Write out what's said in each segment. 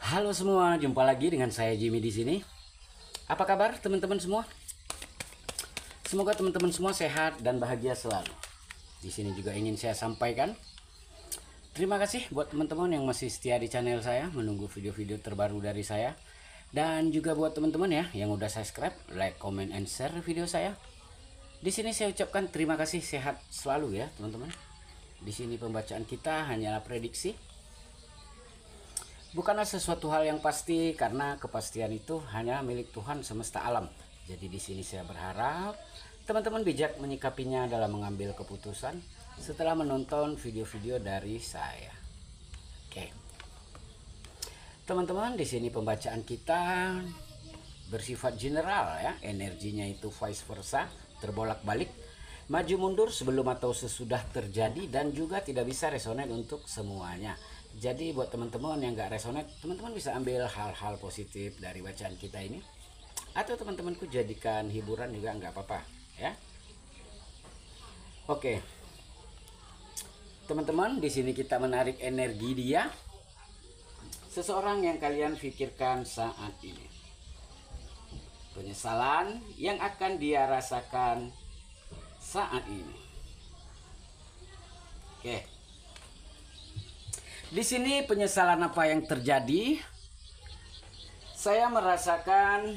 Halo semua, jumpa lagi dengan saya Jimmy di sini. Apa kabar teman-teman semua? Semoga teman-teman semua sehat dan bahagia selalu. Di sini juga ingin saya sampaikan terima kasih buat teman-teman yang masih setia di channel saya, menunggu video-video terbaru dari saya. Dan juga buat teman-teman ya yang udah subscribe, like, comment, and share video saya. Di sini saya ucapkan terima kasih, sehat selalu ya teman-teman. Di sini pembacaan kita hanyalah prediksi, bukanlah sesuatu hal yang pasti, karena kepastian itu hanya milik Tuhan semesta alam. Jadi di sini saya berharap teman-teman bijak menyikapinya dalam mengambil keputusan setelah menonton video-video dari saya. Oke. Teman-teman, di sini pembacaan kita bersifat general ya, energinya itu vice versa, terbolak-balik, maju mundur sebelum atau sesudah terjadi, dan juga tidak bisa resonate untuk semuanya. Jadi buat teman-teman yang gak resonate, teman-teman bisa ambil hal-hal positif dari bacaan kita ini, atau teman-temanku jadikan hiburan juga nggak apa-apa ya. Oke, teman-teman, di sini kita menarik energi dia, seseorang yang kalian pikirkan saat ini, penyesalan yang akan dia rasakan saat ini. Oke. Di sini penyesalan apa yang terjadi? Saya merasakan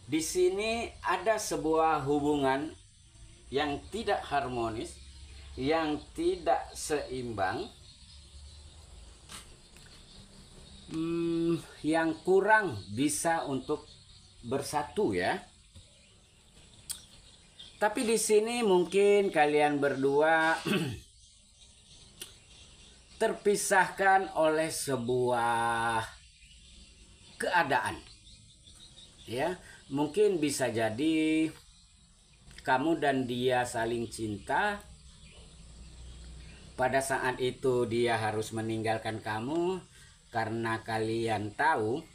di sini ada sebuah hubungan yang tidak harmonis, yang tidak seimbang, yang kurang bisa untuk bersatu ya. Tapi di sini mungkin kalian berdua terpisahkan oleh sebuah keadaan ya. Mungkin bisa jadi kamu dan dia saling cinta, pada saat itu dia harus meninggalkan kamu karena kalian tahu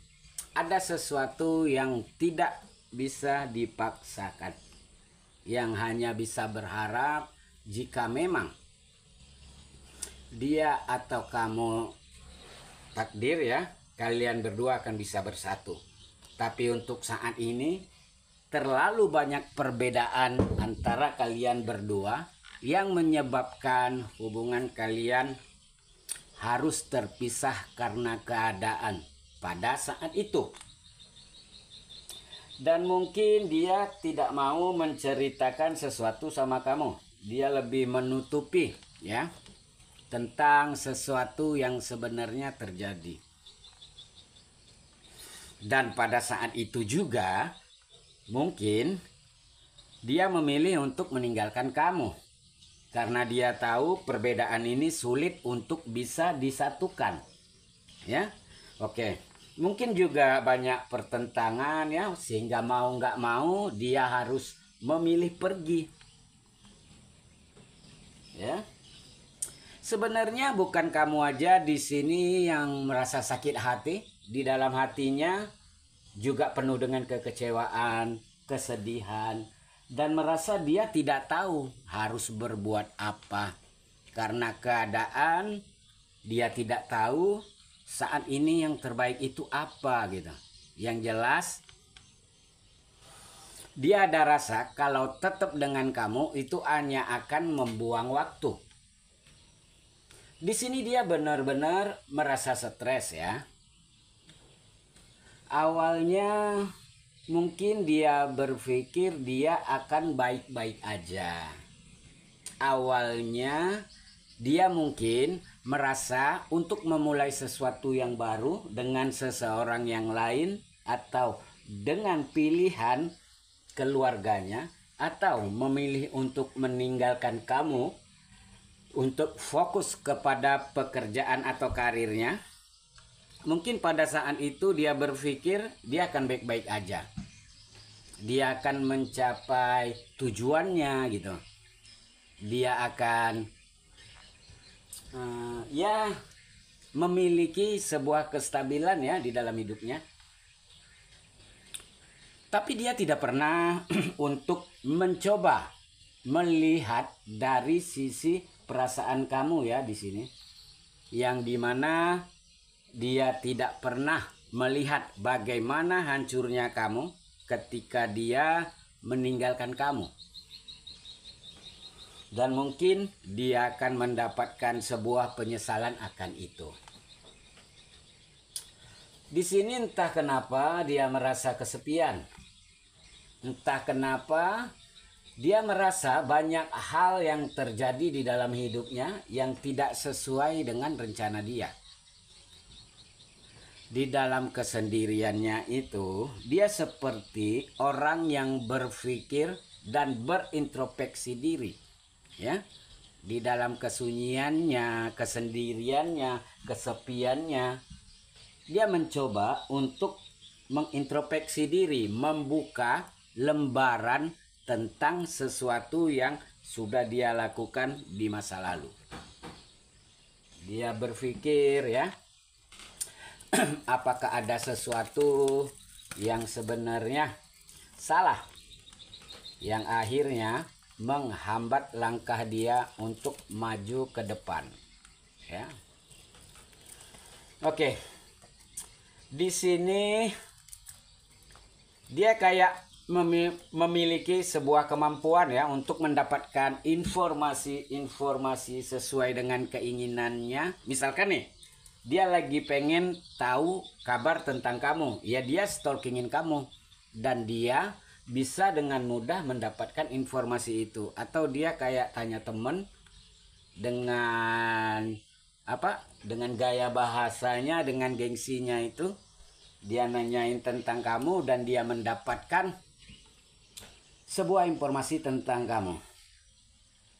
ada sesuatu yang tidak bisa dipaksakan, yang hanya bisa berharap jika memang dia atau kamu takdir ya, kalian berdua akan bisa bersatu. Tapi untuk saat ini terlalu banyak perbedaan antara kalian berdua yang menyebabkan hubungan kalian harus terpisah karena keadaan pada saat itu. Dan mungkin dia tidak mau menceritakan sesuatu sama kamu, dia lebih menutupi ya tentang sesuatu yang sebenarnya terjadi. Dan pada saat itu juga mungkin dia memilih untuk meninggalkan kamu karena dia tahu perbedaan ini sulit untuk bisa disatukan ya. Oke, mungkin juga banyak pertentangan ya, sehingga mau nggak mau dia harus memilih pergi ya. Sebenarnya bukan kamu aja di sini yang merasa sakit hati, di dalam hatinya juga penuh dengan kekecewaan, kesedihan, dan merasa dia tidak tahu harus berbuat apa karena keadaan. Dia tidak tahu saat ini yang terbaik itu apa gitu. Yang jelas dia ada rasa kalau tetap dengan kamu itu hanya akan membuang waktu. Di sini dia benar-benar merasa stres ya. Awalnya mungkin dia berpikir dia akan baik-baik aja. Awalnya dia mungkin merasa untuk memulai sesuatu yang baru dengan seseorang yang lain, atau dengan pilihan keluarganya, atau memilih untuk meninggalkan kamu untuk fokus kepada pekerjaan atau karirnya. Mungkin pada saat itu dia berpikir dia akan baik-baik aja, dia akan mencapai tujuannya gitu, dia akan ya memiliki sebuah kestabilan ya di dalam hidupnya. Tapi dia tidak pernah untuk mencoba melihat dari sisi perasaan kamu ya di sini, yang dimana dia tidak pernah melihat bagaimana hancurnya kamu ketika dia meninggalkan kamu. Dan mungkin dia akan mendapatkan sebuah penyesalan akan itu. Di sini entah kenapa dia merasa kesepian. Entah kenapa dia merasa banyak hal yang terjadi di dalam hidupnya yang tidak sesuai dengan rencana dia. Di dalam kesendiriannya itu, dia seperti orang yang berpikir dan berintrospeksi diri. Ya, di dalam kesunyiannya, kesendiriannya, kesepiannya, dia mencoba untuk mengintrospeksi diri, membuka lembaran tentang sesuatu yang sudah dia lakukan di masa lalu. Dia berpikir, ya, apakah ada sesuatu yang sebenarnya salah, yang akhirnya menghambat langkah dia untuk maju ke depan. Ya. Oke. Di sini dia kayak memiliki sebuah kemampuan ya untuk mendapatkan informasi sesuai dengan keinginannya. Misalkan nih, dia lagi pengen tahu kabar tentang kamu, ya dia stalkingin kamu, dan dia bisa dengan mudah mendapatkan informasi itu. Atau dia kayak tanya temen dengan dengan gaya bahasanya, dengan gengsinya itu, dia nanyain tentang kamu dan dia mendapatkan sebuah informasi tentang kamu.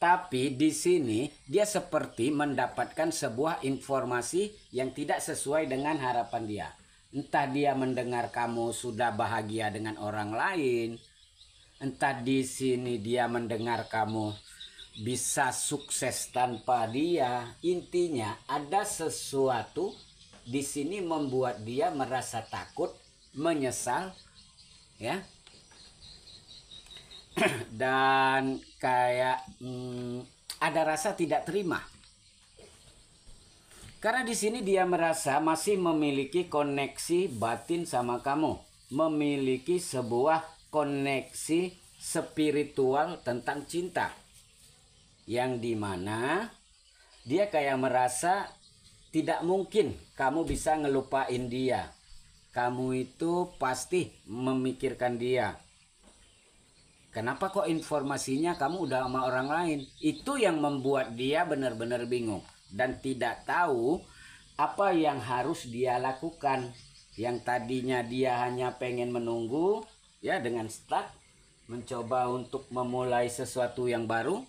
Tapi di sini dia seperti mendapatkan sebuah informasi yang tidak sesuai dengan harapan dia. Entah dia mendengar kamu sudah bahagia dengan orang lain, entah di sini dia mendengar kamu bisa sukses tanpa dia. Intinya ada sesuatu di sini membuat dia merasa takut, menyesal, ya, dan kayak ada rasa tidak terima. Karena di sini dia merasa masih memiliki koneksi batin sama kamu, memiliki sebuah koneksi spiritual tentang cinta, yang dimana dia kayak merasa tidak mungkin kamu bisa ngelupain dia. Kamu itu pasti memikirkan dia. Kenapa kok informasinya kamu udah sama orang lain? Itu yang membuat dia benar-benar bingung dan tidak tahu apa yang harus dia lakukan. Yang tadinya dia hanya pengen menunggu, ya, dengan start, mencoba untuk memulai sesuatu yang baru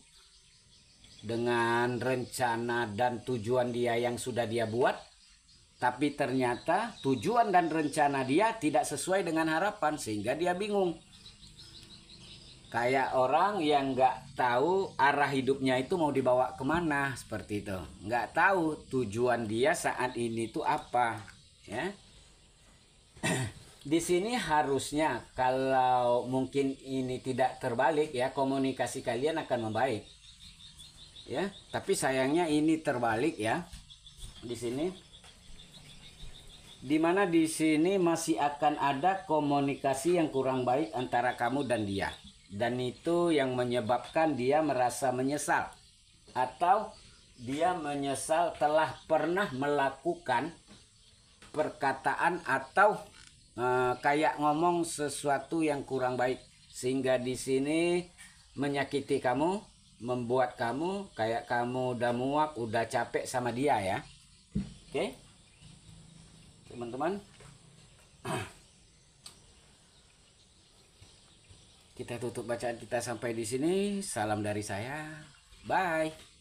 dengan rencana dan tujuan dia yang sudah dia buat, tapi ternyata tujuan dan rencana dia tidak sesuai dengan harapan, sehingga dia bingung. Kayak orang yang nggak tahu arah hidupnya itu mau dibawa kemana, seperti itu. Nggak tahu tujuan dia saat ini itu apa, ya. Di sini harusnya kalau mungkin ini tidak terbalik, ya, komunikasi kalian akan membaik. Ya, tapi sayangnya ini terbalik, ya. Di sini, dimana di sini masih akan ada komunikasi yang kurang baik antara kamu dan dia, dan itu yang menyebabkan dia merasa menyesal, atau dia menyesal telah pernah melakukan perkataan atau kayak ngomong sesuatu yang kurang baik, sehingga di sini menyakiti kamu, membuat kamu kayak kamu udah muak, udah capek sama dia, ya. Oke, teman-teman, kita tutup bacaan kita sampai di sini. Salam dari saya, bye.